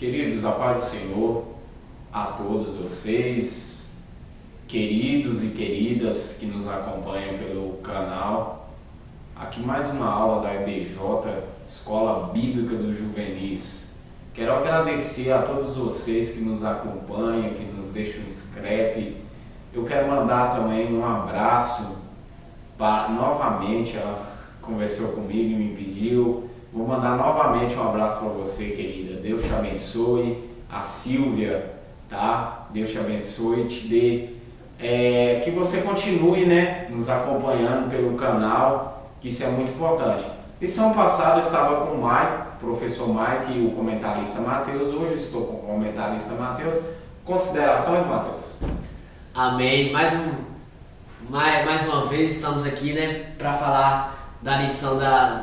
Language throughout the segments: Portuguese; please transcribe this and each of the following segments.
Queridos, a paz do Senhor a todos vocês, queridos e queridas que nos acompanham pelo canal. Aqui mais uma aula da EBJ, Escola Bíblica dos Juvenis. Quero agradecer a todos vocês que nos acompanham, que nos deixam inscrito. Eu quero mandar também um abraço para, novamente, ela conversou comigo e me pediu. Vou mandar novamente um abraço para você, querida. Deus te abençoe. A Silvia, tá? Deus te abençoe, te dê. Que você continue, né, nos acompanhando pelo canal, que isso é muito importante. Lição passada eu estava com o Mike, professor Mike e o comentarista Matheus. Hoje estou com o comentarista Matheus. Considerações, Matheus? Amém. Mais uma vez estamos aqui, né, para falar da lição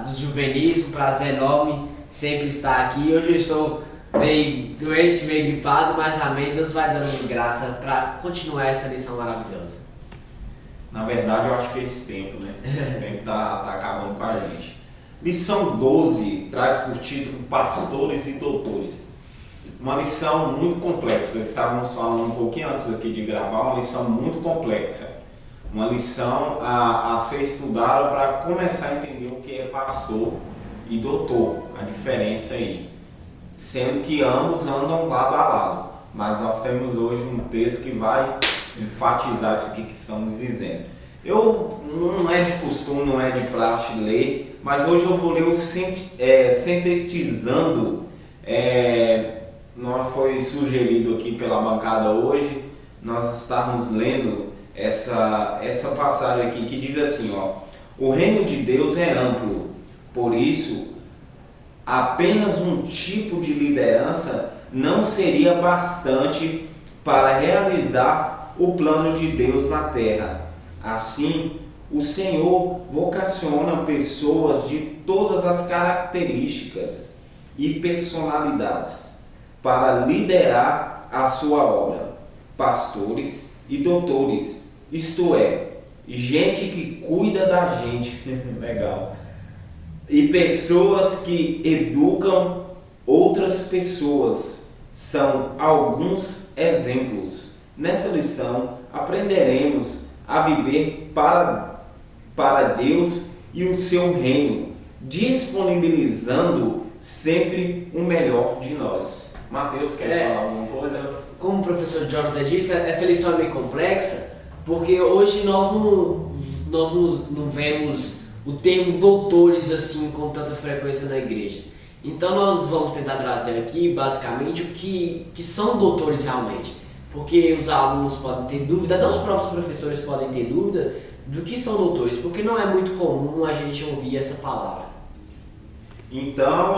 dos juvenis. Um prazer enorme sempre estar aqui. Hoje eu estou meio doente, meio gripado, mas amém, Deus vai dando graça para continuar essa lição maravilhosa. Na verdade, eu acho que é esse tempo, né? O tempo tá acabando com a gente. Lição 12 traz por título Pastores e Doutores. Uma lição muito complexa. Estávamos falando um pouquinho antes aqui de gravar, uma lição muito complexa. Uma lição a ser estudada para começar a entender o que é pastor e doutor, a diferença aí. Sendo que ambos andam lado a lado. Mas nós temos hoje um texto que vai enfatizar isso aqui que estamos dizendo. Não é de costume, não é de praxe ler, mas hoje eu vou ler o sintetizando. Nós foi sugerido aqui pela bancada hoje, nós estamos lendo essa passagem aqui que diz assim, ó: o reino de Deus é amplo, por isso apenas um tipo de liderança não seria bastante para realizar o plano de Deus na terra. Assim, o Senhor vocaciona pessoas de todas as características e personalidades para liderar a sua obra, pastores e doutores, isto é, gente que cuida da gente, legal, e pessoas que educam outras pessoas, são alguns exemplos. Nessa lição, aprenderemos a viver para Deus e o seu reino, disponibilizando sempre o melhor de nós. Mateus, quer falar alguma coisa? Como o professor Jonathan disse, essa lição é meio complexa, porque hoje nós não vemos o termo doutores assim com tanta frequência na igreja. Então nós vamos tentar trazer aqui basicamente o que são doutores realmente, porque os alunos podem ter dúvida, até os próprios professores podem ter dúvida do que são doutores, porque não é muito comum a gente ouvir essa palavra. Então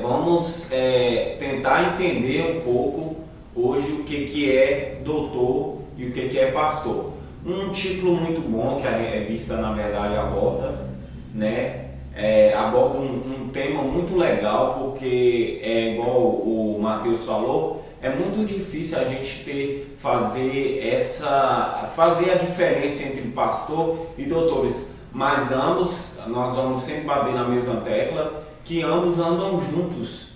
vamos tentar entender um pouco hoje o que é doutor e o que é pastor. Um título muito bom que a revista na verdade aborda, né? Aborda um tema muito legal, porque igual o Matheus falou, é muito difícil a gente fazer a diferença entre pastor e doutores, mas ambos, nós vamos sempre bater na mesma tecla, que ambos andam juntos,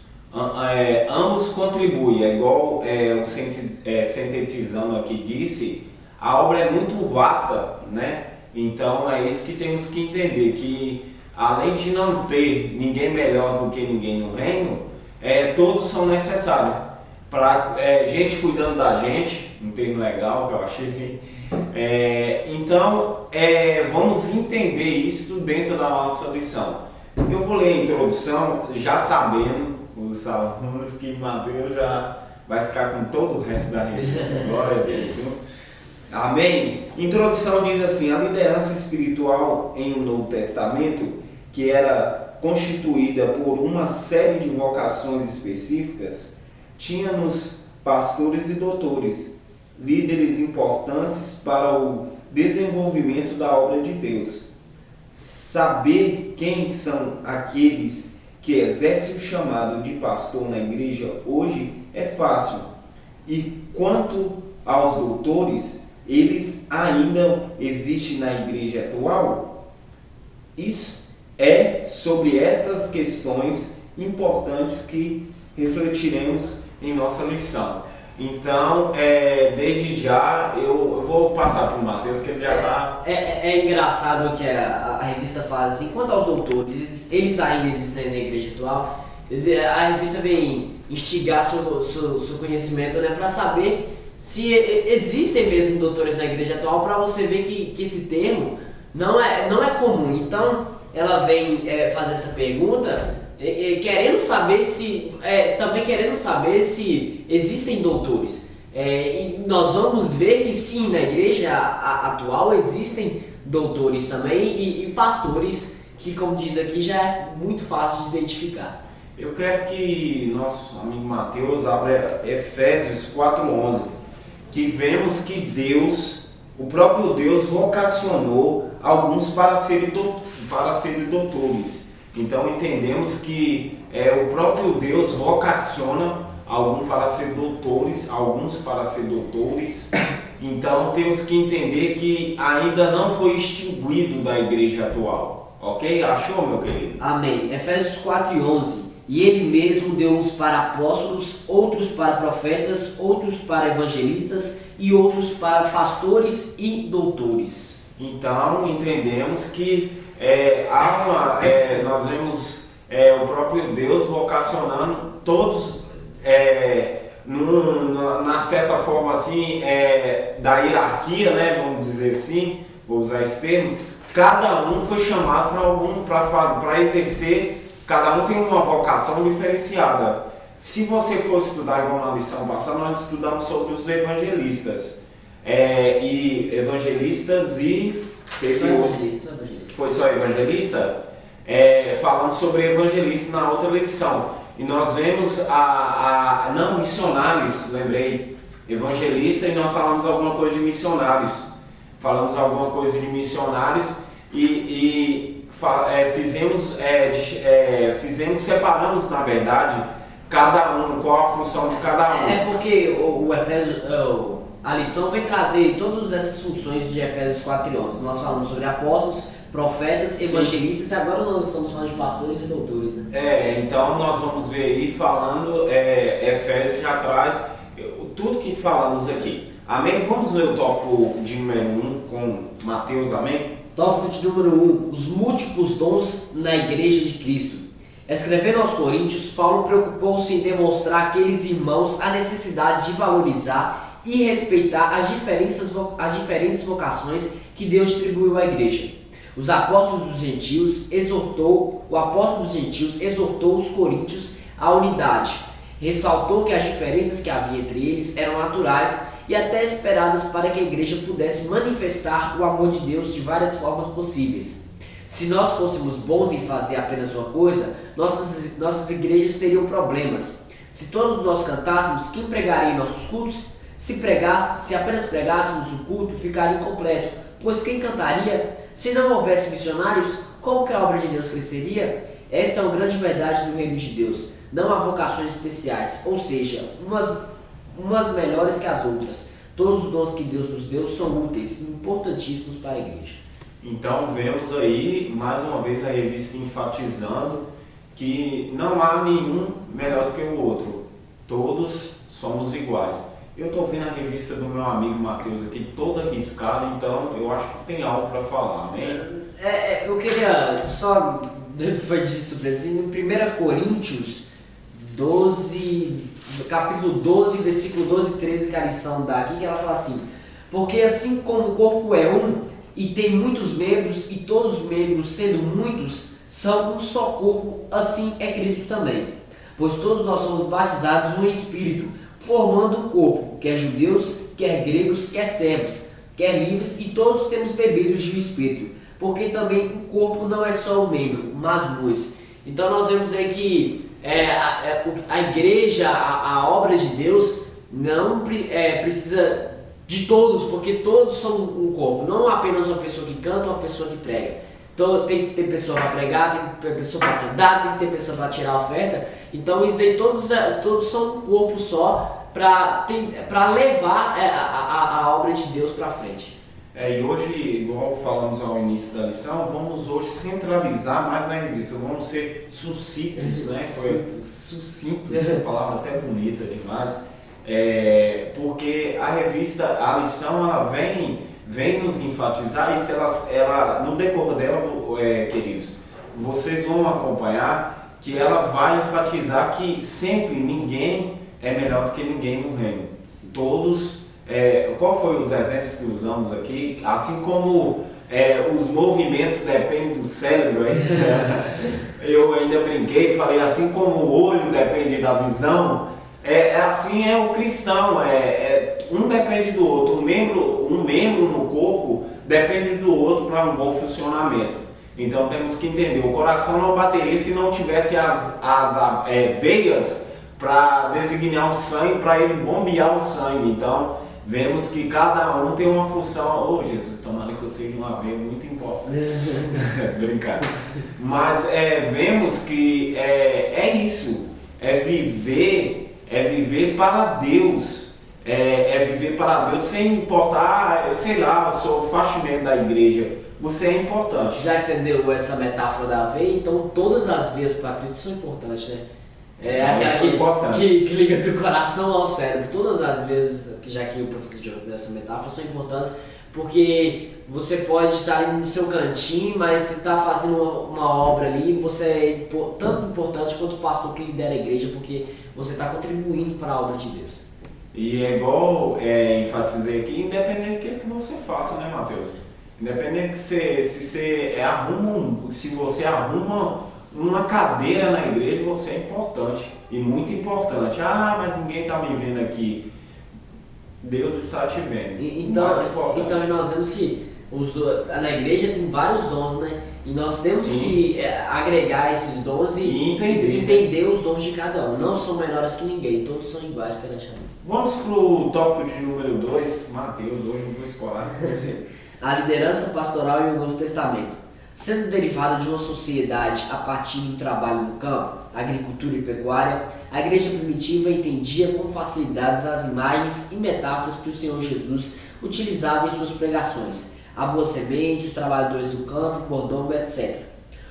ambos contribuem, igual o sintetizando aqui disse, a obra é muito vasta, né? Então é isso que temos que entender, que além de não ter ninguém melhor do que ninguém no reino, todos são necessários. Para gente cuidando da gente, um termo legal que eu achei. Então vamos entender isso dentro da nossa lição. Eu vou ler a introdução já sabendo, os alunos, que Mateus já vai ficar com todo o resto da revista. Glória a Deus. Amém? Introdução diz assim: a liderança espiritual em um Novo Testamento, que era constituída por uma série de vocações específicas, tinha-nos pastores e doutores, líderes importantes para o desenvolvimento da obra de Deus. Saber quem são aqueles que exercem o chamado de pastor na igreja hoje é fácil. E quanto aos doutores, eles ainda existem na igreja atual? Isso é sobre essas questões importantes que refletiremos em nossa lição. Então, desde já, eu vou passar para o Mateus, que ele já está... É engraçado que a revista fala assim, quanto aos doutores, eles ainda existem na igreja atual. A revista vem instigar seu conhecimento, né, para saber se existem mesmo doutores na igreja atual, para você ver que esse termo não é comum. Então, ela vem fazer essa pergunta, querendo saber também querendo saber se existem doutores. E nós vamos ver que sim, na igreja atual existem doutores também e pastores, que, como diz aqui, já é muito fácil de identificar. Eu quero que nosso amigo Mateus abra Efésios 4:11, que vemos que Deus, o próprio Deus, vocacionou alguns para serem doutores. Então entendemos que o próprio Deus vocaciona alguns para ser doutores. Então temos que entender que ainda não foi extinguido da igreja atual. Ok? Achou, meu querido? Amém. Efésios 4:11. E ele mesmo deu uns para apóstolos, outros para profetas, outros para evangelistas e outros para pastores e doutores. Então entendemos que nós vemos o próprio Deus vocacionando todos na certa forma assim, da hierarquia, né, vamos dizer assim, vou usar esse termo. Cada um foi chamado para exercer. Cada um tem uma vocação diferenciada. Se você for estudar, igual na lição passada, nós estudamos sobre os evangelistas. Foi só evangelista? Falando sobre evangelista na outra lição. E nós vemos não, missionários, lembrei. Evangelista, e nós falamos alguma coisa de missionários. Separamos, na verdade, cada um, qual a função de cada um. Porque o Efésios, a lição vem trazer todas essas funções de Efésios 4:11. Nós falamos sobre apóstolos, profetas, evangelistas, e agora nós estamos falando de pastores e doutores, né? Então nós vamos ver aí falando, Efésios já traz tudo que falamos aqui. Amém? Vamos ver o tópico de número 1 com Mateus, amém? Tópico de número 1, os múltiplos dons na Igreja de Cristo. Escrevendo aos Coríntios, Paulo preocupou-se em demonstrar àqueles irmãos a necessidade de valorizar e respeitar as diferentes vocações que Deus distribuiu à Igreja. O apóstolo dos gentios exortou os coríntios à unidade. Ressaltou que as diferenças que havia entre eles eram naturais e até esperadas para que a igreja pudesse manifestar o amor de Deus de várias formas possíveis. Se nós fôssemos bons em fazer apenas uma coisa, nossas igrejas teriam problemas. Se todos nós cantássemos, quem pregaria em nossos cultos? Se apenas pregássemos o culto, ficaria incompleto, pois quem cantaria? Se não houvesse missionários, como que a obra de Deus cresceria? Esta é uma grande verdade do reino de Deus. Não há vocações especiais, ou seja, umas melhores que as outras. Todos os dons que Deus nos deu são úteis e importantíssimos para a igreja. Então vemos aí, mais uma vez, a revista enfatizando que não há nenhum melhor do que o outro. Todos somos iguais. Eu estou vendo a revista do meu amigo Mateus aqui toda arriscada, então eu acho que tem algo para falar, amém? Eu queria só, foi de surpresa, em 1 Coríntios 12, capítulo 12, versículo 12 e 13, que a lição dá aqui, que ela fala assim: porque assim como o corpo é um e tem muitos membros, e todos os membros, sendo muitos, são um só corpo, assim é Cristo também. Pois todos nós somos batizados no Espírito, formando um corpo, quer judeus, quer gregos, quer servos, quer livres, e todos temos bebido de um Espírito. Porque também o corpo não é só um membro, mas muitos. Então nós vemos aí que a igreja, a obra de Deus, não precisa de todos, porque todos são um corpo, não apenas uma pessoa que canta, uma pessoa que prega. Então tem que ter pessoa para pregar, tem que ter pessoa para cantar, tem que ter pessoa para tirar a oferta. Então isso daí todos são um corpo só para levar a obra de Deus para frente. E hoje, igual falamos ao início da lição, vamos hoje centralizar mais na revista, vamos ser sucintos, né? Sucintos, essa palavra até bonita demais, porque a revista, a lição, ela vem nos enfatizar, e se ela no decorrer dela, queridos, vocês vão acompanhar que ela vai enfatizar que sempre ninguém é melhor do que ninguém no reino. Todos, qual foi os exemplos que usamos aqui? Assim como os movimentos dependem do cérebro, eu ainda brinquei, falei, assim como o olho depende da visão, assim é o cristão, um depende do outro, um membro no corpo depende do outro para um bom funcionamento. Então temos que entender, o coração não bateria se não tivesse as veias para designar o sangue, para ele bombear o sangue. Então vemos que cada um tem uma função. Jesus, tomara que eu seja uma veia muito importante. Brincar. Mas vemos que é isso, é viver para Deus. Viver para Deus sem importar, sei lá, eu sou faxineiro da igreja. Você é importante. Já que você deu essa metáfora da veia, então todas as veias para Cristo são importantes, né? Aquela que liga do coração ao cérebro. Todas as veias, já que o professor Diogo deu essa metáfora, são importantes porque você pode estar ali no seu cantinho, mas você está fazendo uma obra ali, você é tanto importante quanto o pastor que lidera a igreja, porque você está contribuindo para a obra de Deus. E é igual enfatizei aqui, independente do que você faça, né, Mateus? Independente que se você arruma uma cadeira na igreja, você é importante e muito importante. Mas ninguém está me vendo aqui. Deus está te vendo. Então nós vemos que na igreja tem vários dons, né? E nós temos que agregar esses dons e entender os dons de cada um. Não são melhores que ninguém, todos são iguais perante a Deus. Vamos para o tópico de número 2, Mateus, hoje eu vou escolar com você. A liderança pastoral e o Novo Testamento. Sendo derivada de uma sociedade a partir do trabalho no campo, agricultura e pecuária, a igreja primitiva entendia com facilidade as imagens e metáforas que o Senhor Jesus utilizava em suas pregações. A boa semente, os trabalhadores do campo, o mordomo, etc.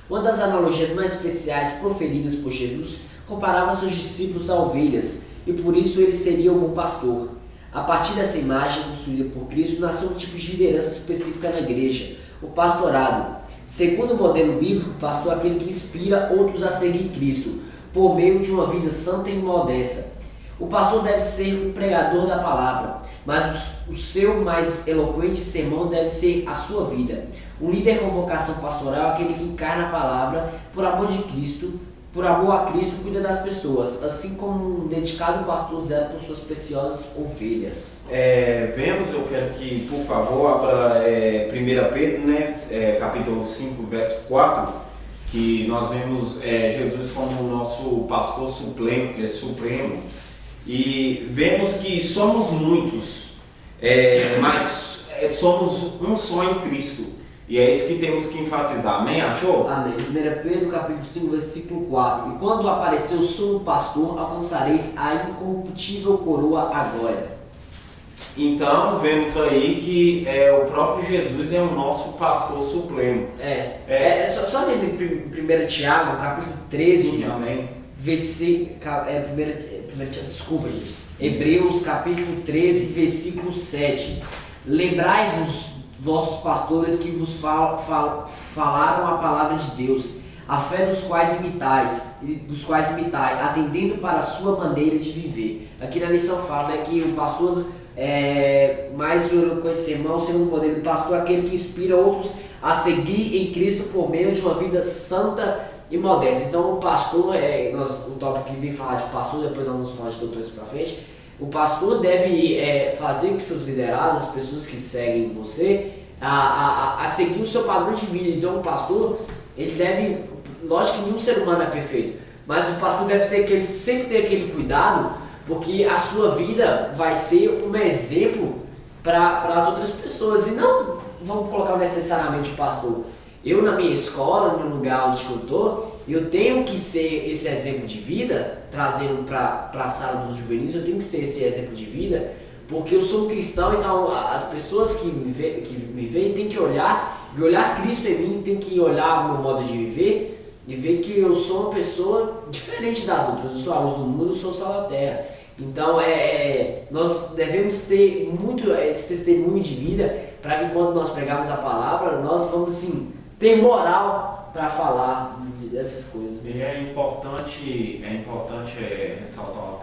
Uma das analogias mais especiais proferidas por Jesus comparava seus discípulos a ovelhas, e por isso ele seria o bom pastor. A partir dessa imagem construída por Cristo, nasceu um tipo de liderança específica na igreja, o pastorado. Segundo o modelo bíblico, o pastor é aquele que inspira outros a seguir Cristo, por meio de uma vida santa e modesta. O pastor deve ser um pregador da palavra, mas o seu mais eloquente sermão deve ser a sua vida. Um líder com vocação pastoral é aquele que encarna a palavra por amor de Cristo, por amor a Cristo, cuida das pessoas, assim como um dedicado pastor zela por suas preciosas ovelhas. Vemos, eu quero que, por favor, abra 1 Pedro, né, capítulo 5, verso 4, que nós vemos Jesus como o nosso pastor supremo, e vemos que somos muitos, mas somos um só em Cristo. E é isso que temos que enfatizar. Amém? Achou? Amém. 1 Pedro, capítulo 5, versículo 4. E quando aparecer o sumo pastor, alcançareis a incorruptível coroa agora. Então, vemos aí que o próprio Jesus é o nosso pastor supremo. Só em 1 Tiago, capítulo 13. Sim, amém. Desculpa, gente. Hebreus, capítulo 13, versículo 7. Lembrai-vos, vossos pastores, que vos falaram a palavra de Deus, a fé dos quais imitai, atendendo para a sua maneira de viver. Aqui na lição fala, né, que o pastor mais eloquente sermão, segundo o poder do pastor, é aquele que inspira outros a seguir em Cristo por meio de uma vida santa e modesta. Então o pastor, o tópico que vem falar de pastor, depois nós vamos falar de doutores para frente. O pastor deve fazer com que seus liderados, as pessoas que seguem você, a seguir o seu padrão de vida. Então o pastor, ele deve, lógico que nenhum ser humano é perfeito, mas o pastor deve sempre ter aquele cuidado, porque a sua vida vai ser um exemplo para as outras pessoas, e não vamos colocar necessariamente o pastor. Eu na minha escola, no lugar onde eu estou, eu tenho que ser esse exemplo de vida, trazendo para a sala dos juvenis, eu tenho que ser esse exemplo de vida, Porque eu sou um cristão, então as pessoas que me veem têm que olhar Cristo em mim, tem que olhar o meu modo de viver e ver que eu sou uma pessoa diferente das outras. Eu sou a luz do mundo, eu sou o sal da terra. Então nós devemos ter muito esse testemunho de vida para que quando nós pregarmos a palavra, nós vamos assim, ter moral para falar dessas coisas. E é importante ressaltar o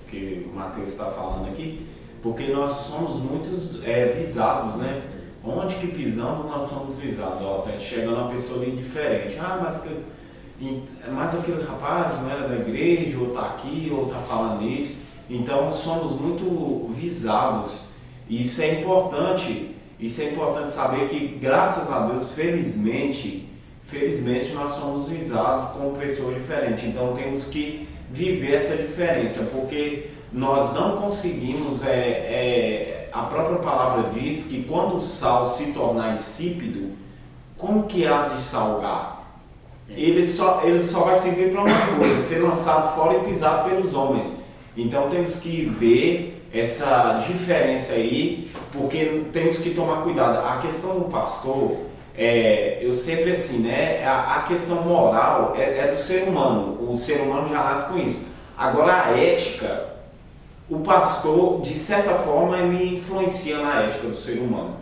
que o Mateus está falando aqui, porque nós somos muitos visados, né? Onde que pisamos, nós somos visados. Ó, tá chegando uma pessoa ali diferente. Mas aquele rapaz não era da igreja, ou está aqui, ou está falando isso. Então somos muito visados. Isso é importante saber que, graças a Deus, felizmente nós somos visados com pessoas diferentes. Então temos que viver essa diferença, porque nós não conseguimos, a própria palavra diz que quando o sal se tornar insípido, como que há de salgar? Ele só vai servir para uma coisa, ser lançado fora e pisado pelos homens. Então temos que ver essa diferença aí, porque temos que tomar cuidado. A questão do pastor, eu sempre assim, né? A questão moral é do ser humano, o ser humano já nasce com isso. Agora a ética, o pastor, de certa forma, ele influencia na ética do ser humano.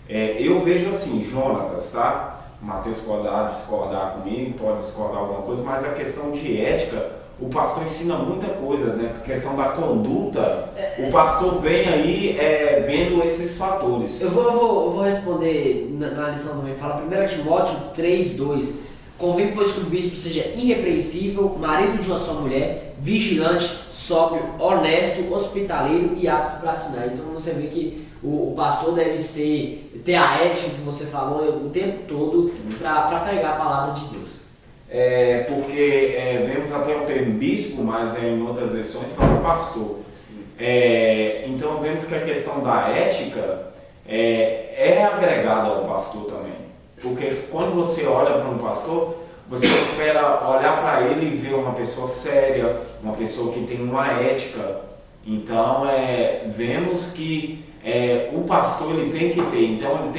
Eu vejo assim, Jonatas, tá? Mateus pode discordar comigo, pode discordar alguma coisa, mas a questão de ética, o pastor ensina muita coisa, né? A questão da conduta, o pastor vem aí vendo esses fatores. Eu vou responder na lição também. Fala 1 Timóteo 3:2. Convém, pois, que o bispo seja irrepreensível, marido de uma só mulher, vigilante, sóbrio, honesto, hospitaleiro e apto para ensinar. Então você vê que o pastor deve ter a ética que você falou o tempo todo para pregar a palavra de Deus. Porque vemos até o termo bispo, mas em outras versões fala pastor. Então vemos que a questão da ética é agregada ao pastor também. Porque quando você olha para um pastor, você espera olhar para ele e ver uma pessoa séria, uma pessoa que tem uma ética. Então vemos que o pastor ele tem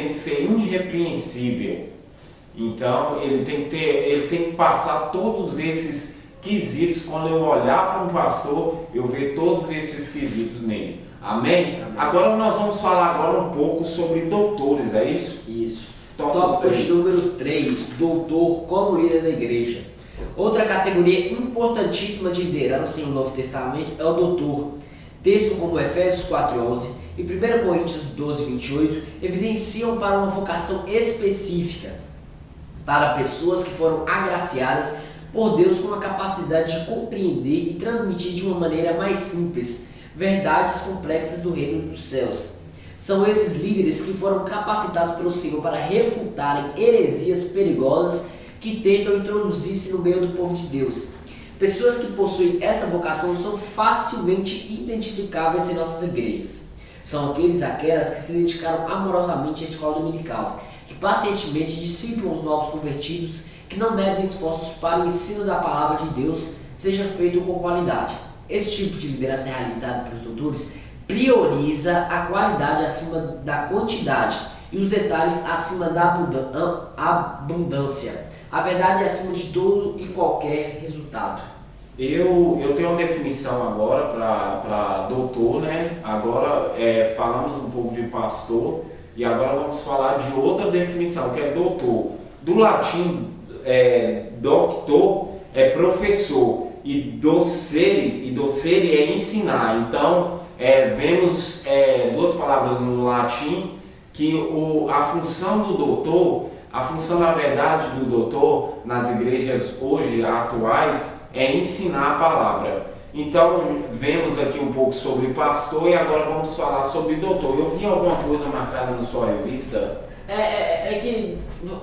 que ser irrepreensível. Então ele tem que passar todos esses quesitos. Quando eu olhar para um pastor, eu ver todos esses quesitos nele. Amém? Agora nós vamos falar um pouco sobre doutores, é isso? Isso. Tópico de número 3, doutor como líder da igreja. Outra categoria importantíssima de liderança no Novo Testamento é o doutor. Texto como Efésios 4:11 e 1 Coríntios 12:28 evidenciam para uma vocação específica, para pessoas que foram agraciadas por Deus com a capacidade de compreender e transmitir de uma maneira mais simples verdades complexas do reino dos céus. São esses líderes que foram capacitados pelo Senhor para refutarem heresias perigosas que tentam introduzir-se no meio do povo de Deus. Pessoas que possuem esta vocação são facilmente identificáveis em nossas igrejas. São aquelas que se dedicaram amorosamente à escola dominical, que pacientemente discipulam os novos convertidos, que não medem esforços para o ensino da palavra de Deus seja feito com qualidade. Esse tipo de liderança realizada pelos doutores prioriza a qualidade acima da quantidade e os detalhes acima da abundância. A verdade é acima de todo e qualquer resultado. Eu tenho uma definição agora para doutor, né? Agora falamos um pouco de pastor e agora vamos falar de outra definição, que é doutor. Do latim, doctor é professor e docere é ensinar. Então, vemos duas palavras no latim que a função do doutor, a função na verdade do doutor nas igrejas hoje atuais é ensinar a palavra. Então vemos aqui um pouco sobre pastor e agora vamos falar sobre doutor. Eu vi alguma coisa marcada na sua revista? Que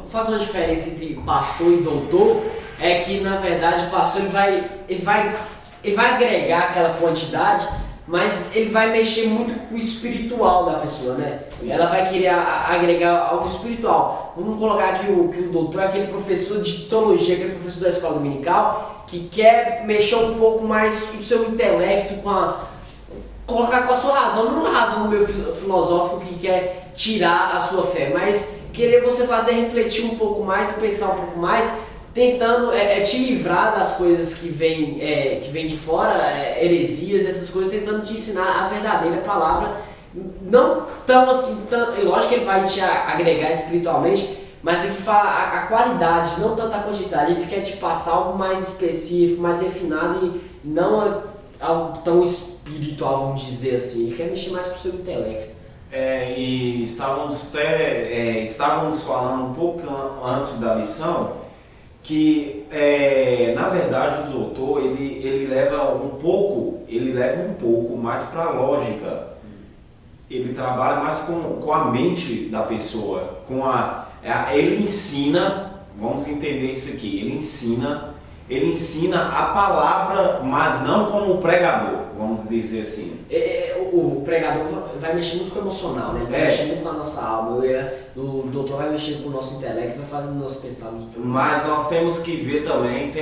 faz uma diferença entre pastor e doutor, é que na verdade o pastor ele vai agregar aquela quantidade, mas ele vai mexer muito com o espiritual da pessoa, né? Sim. Ela vai querer agregar algo espiritual. Vamos colocar aqui que o doutor é aquele professor de teologia, aquele professor da escola dominical, que quer mexer um pouco mais com o seu intelecto, colocar com a sua razão, não uma razão meio filosófico que quer tirar a sua fé, mas querer você fazer refletir um pouco mais e pensar um pouco mais, tentando te livrar das coisas que vem de fora, heresias, essas coisas, tentando te ensinar a verdadeira palavra, não tão assim, lógico que ele vai te agregar espiritualmente, mas ele fala a qualidade, não tanto a quantidade, ele quer te passar algo mais específico, mais refinado e não algo tão espiritual, vamos dizer assim, ele quer mexer mais com o seu intelecto. E estávamos falando um pouco antes da lição que na verdade o doutor ele leva um pouco mais para a lógica, ele trabalha mais com a mente da pessoa, ele ensina, vamos entender isso aqui, ele ensina a palavra, mas não como o pregador, vamos dizer assim. O pregador vai mexer muito com o emocional, né? Vai mexer muito com a nossa alma. O doutor vai mexer com o nosso intelecto, vai fazer nós pensarmos. Mas nós temos que ver também,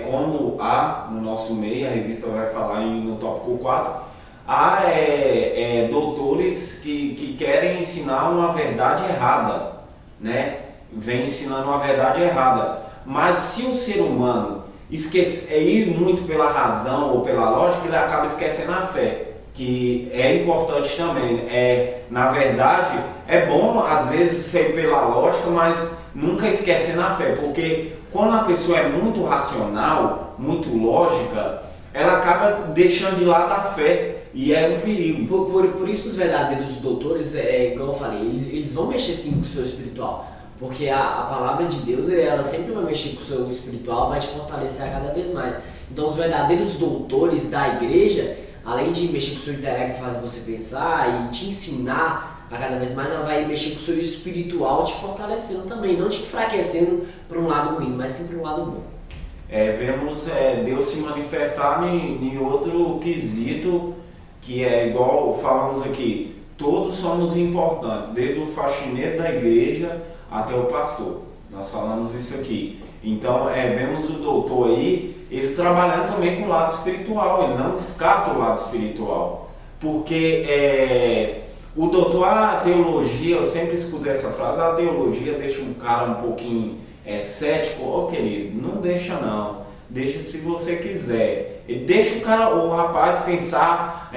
como há no nosso meio, a revista vai falar no tópico 4, há doutores que querem ensinar uma verdade errada, né? Vem ensinando uma verdade errada. Mas se o ser humano ir muito pela razão ou pela lógica, ele acaba esquecendo a fé, que é importante também. Na verdade, é bom às vezes ser pela lógica, mas nunca esquecendo a fé, porque quando a pessoa é muito racional, muito lógica, ela acaba deixando de lado a fé. E é um perigo. Por isso os verdadeiros doutores, igual eu falei, eles vão mexer sim com o seu espiritual. Porque a palavra de Deus, ela sempre vai mexer com o seu espiritual, vai te fortalecer a cada vez mais. Então os verdadeiros doutores da igreja, além de mexer com o seu intelecto, fazer você pensar e te ensinar a cada vez mais, ela vai mexer com o seu espiritual, te fortalecendo também, não te enfraquecendo para um lado ruim, mas sim para um lado bom. Vemos Deus se manifestar em outro quesito, que é igual falamos aqui, todos somos importantes, desde o faxineiro da igreja até o pastor. Nós falamos isso aqui. Então, vemos o doutor aí, ele trabalhando também com o lado espiritual, ele não descarta o lado espiritual. Porque o doutor, a teologia, eu sempre escuto essa frase, a teologia deixa um cara um pouquinho cético. Querido, não deixa não. Deixa se você quiser. Deixa o rapaz pensar,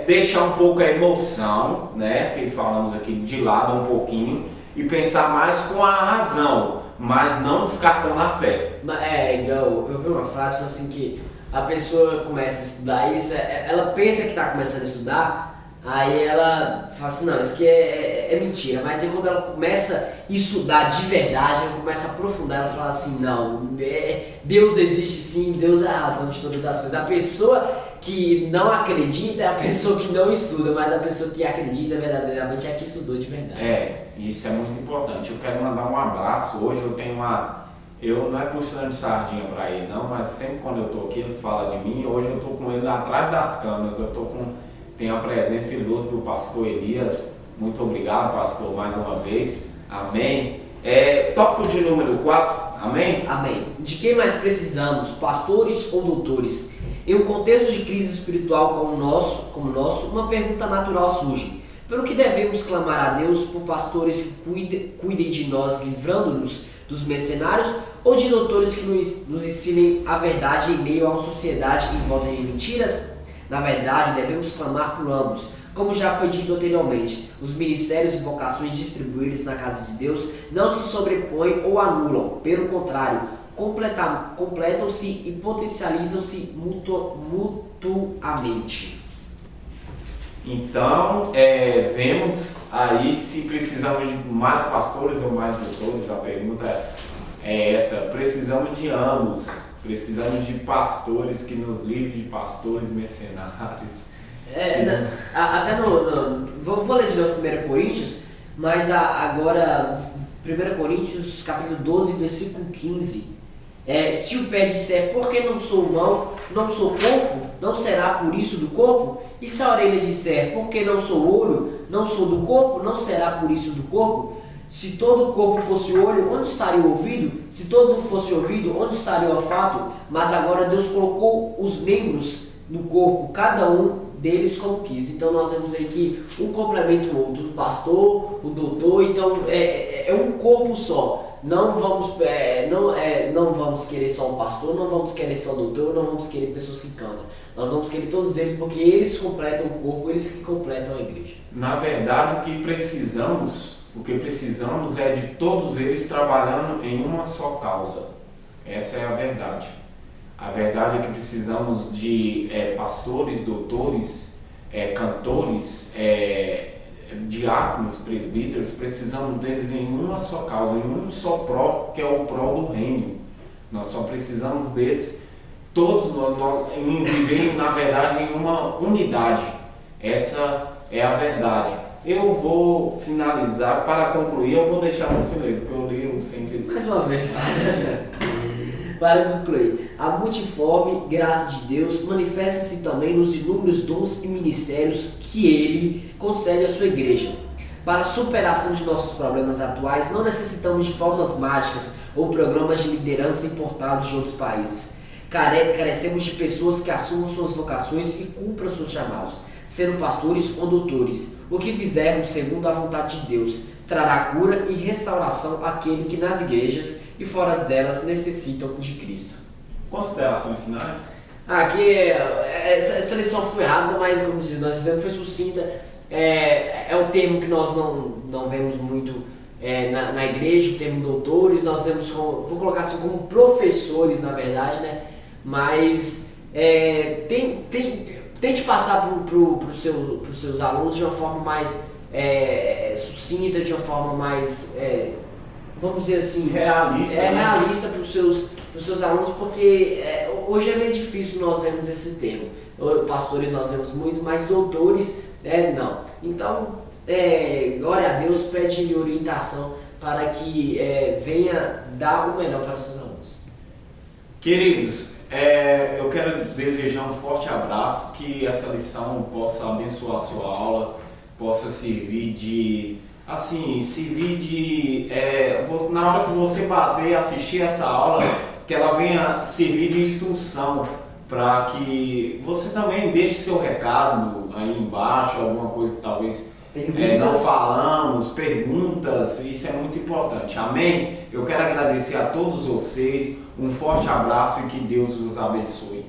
deixar um pouco a emoção, né, que falamos aqui, de lado um pouquinho, e pensar mais com a razão, mas não descartando a fé. Igual, eu vi uma frase assim que a pessoa começa a estudar isso, ela pensa que está começando a estudar, aí ela fala assim, não, isso aqui é mentira, mas aí quando ela começa a estudar de verdade, ela começa a aprofundar, ela fala assim, não, Deus existe sim, Deus é a razão de todas as coisas. A pessoa que não acredita é a pessoa que não estuda, mas a pessoa que acredita verdadeiramente é a que estudou de verdade. Isso é muito importante. Eu quero mandar um abraço. Hoje eu tenho eu não é puxando sardinha para ele não, mas sempre quando eu tô aqui ele fala de mim. Hoje eu tô com ele atrás das câmeras, tenho a presença ilustre do pastor Elias. Muito obrigado, pastor, mais uma vez. Amém. Tópico de número 4. Amém? Amém. De quem mais precisamos, pastores ou doutores? Em um contexto de crise espiritual como o nosso, uma pergunta natural surge. Pelo que devemos clamar a Deus por pastores que cuidem de nós, livrando-nos dos mercenários, ou de doutores que nos ensinem a verdade em meio a uma sociedade que envolve em mentiras? Na verdade, devemos clamar por ambos. Como já foi dito anteriormente, os ministérios e vocações distribuídos na casa de Deus não se sobrepõem ou anulam, pelo contrário, completam-se e potencializam-se mutuamente. Então, vemos aí se precisamos de mais pastores ou mais doutores. A pergunta é essa: precisamos de ambos, precisamos de pastores que nos livrem de pastores mercenários. Vou ler de novo 1 Coríntios, mas agora 1 Coríntios capítulo 12, versículo 15. Se o pé disser, por que não sou mão, não sou corpo, não será por isso do corpo? E se a orelha disser, por que não sou olho, não sou do corpo, não será por isso do corpo? Se todo o corpo fosse olho, onde estaria o ouvido? Se todo fosse ouvido, onde estaria o olfato? Mas agora Deus colocou os membros no corpo, cada um deles como quis. Então nós vemos aí que um complementa o outro, o pastor, o doutor, então é um corpo só. Não vamos querer só um pastor, não vamos querer só um doutor, não vamos querer pessoas que cantam. Nós vamos querer todos eles porque eles completam o corpo, eles que completam a igreja. Na verdade, o que precisamos é de todos eles trabalhando em uma só causa. Essa é a verdade. A verdade é que precisamos de pastores, doutores, cantores, diáconos, presbíteros, precisamos deles em uma só causa, em um só pró, que é o pró do reino. Nós só precisamos deles, todos em viver, na verdade, em uma unidade. Essa é a verdade. Eu vou finalizar, para concluir, eu vou deixar você ler, porque eu li o sentido. Mais uma vez. Para concluir, a multiforme graça de Deus manifesta-se também nos inúmeros dons e ministérios que Ele concede à sua igreja. Para a superação de nossos problemas atuais, não necessitamos de fórmulas mágicas ou programas de liderança importados de outros países. Carecemos de pessoas que assumam suas vocações e cumpram seus chamados, sendo pastores ou doutores. O que fizermos segundo a vontade de Deus trará cura e restauração àquele que nas igrejas e fora delas necessitam de Cristo. Considerações finais? Aqui, essa lição foi rápida, mas como nós dizemos, foi sucinta. É um termo que nós não vemos muito na igreja, o termo doutores, nós vemos, vou colocar assim, como professores, na verdade, né? Mas tente passar para os seus alunos de uma forma mais sucinta, de uma forma mais, vamos dizer assim, realista para os seus alunos, porque hoje é meio difícil nós vermos esse termo. Pastores nós vemos muito, mas doutores não. Então, glória a Deus, pede orientação para que venha dar o melhor para os seus alunos. Queridos, eu quero desejar um forte abraço, que essa lição possa abençoar a sua aula, possa servir de, na hora que você bater, assistir essa aula, que ela venha servir de instrução, para que você também deixe seu recado aí embaixo, alguma coisa que talvez não falamos, perguntas, isso é muito importante, amém? Eu quero agradecer a todos vocês, um forte abraço e que Deus os abençoe.